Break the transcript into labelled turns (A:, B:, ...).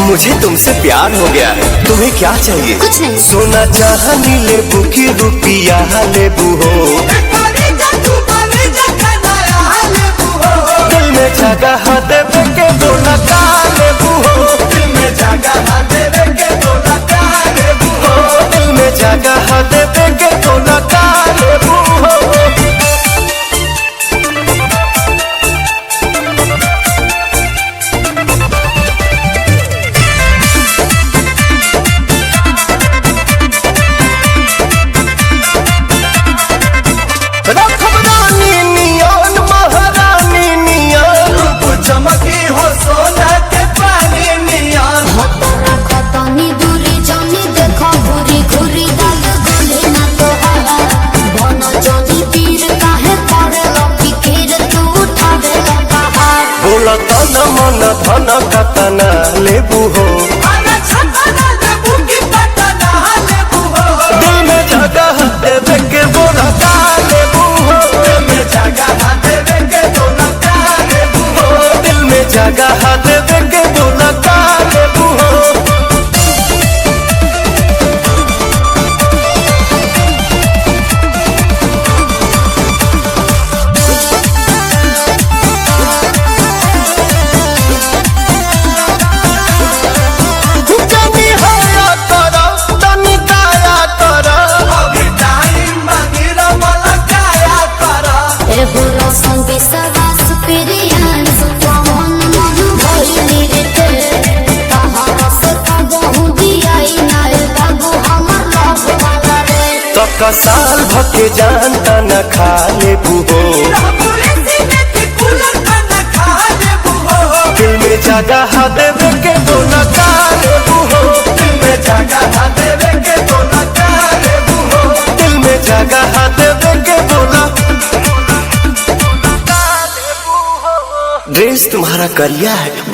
A: मुझे तुमसे प्यार हो गया है। तुम्हें क्या चाहिए?
B: कुछ नहीं।
A: सोना चांदी लेबू की रुपिया लेबू हो, दिल में जगह देवे के बोला का लेबू हो, दिल में जगह देवे के बोला का लेबू हो, दिल में जगह देवे के बोला का लेबू हो। बोला तना मन धन कतना लेबू हो, दिल में जगह देवे के बोला का लेबू हो, दिल में जगह देवे के बोला का लेबू हो, दिल में जगह देवे के बोला का लेबू हो। का साल भके जानता न खा लेबू हो, दिल में जगह देवे के बोला का लेबू हो, दिल में जगह देवे के बोला का लेबू हो, दिल में जगह देवे के बोला का लेबू हो। ड्रेस तुम्हारा करिया है।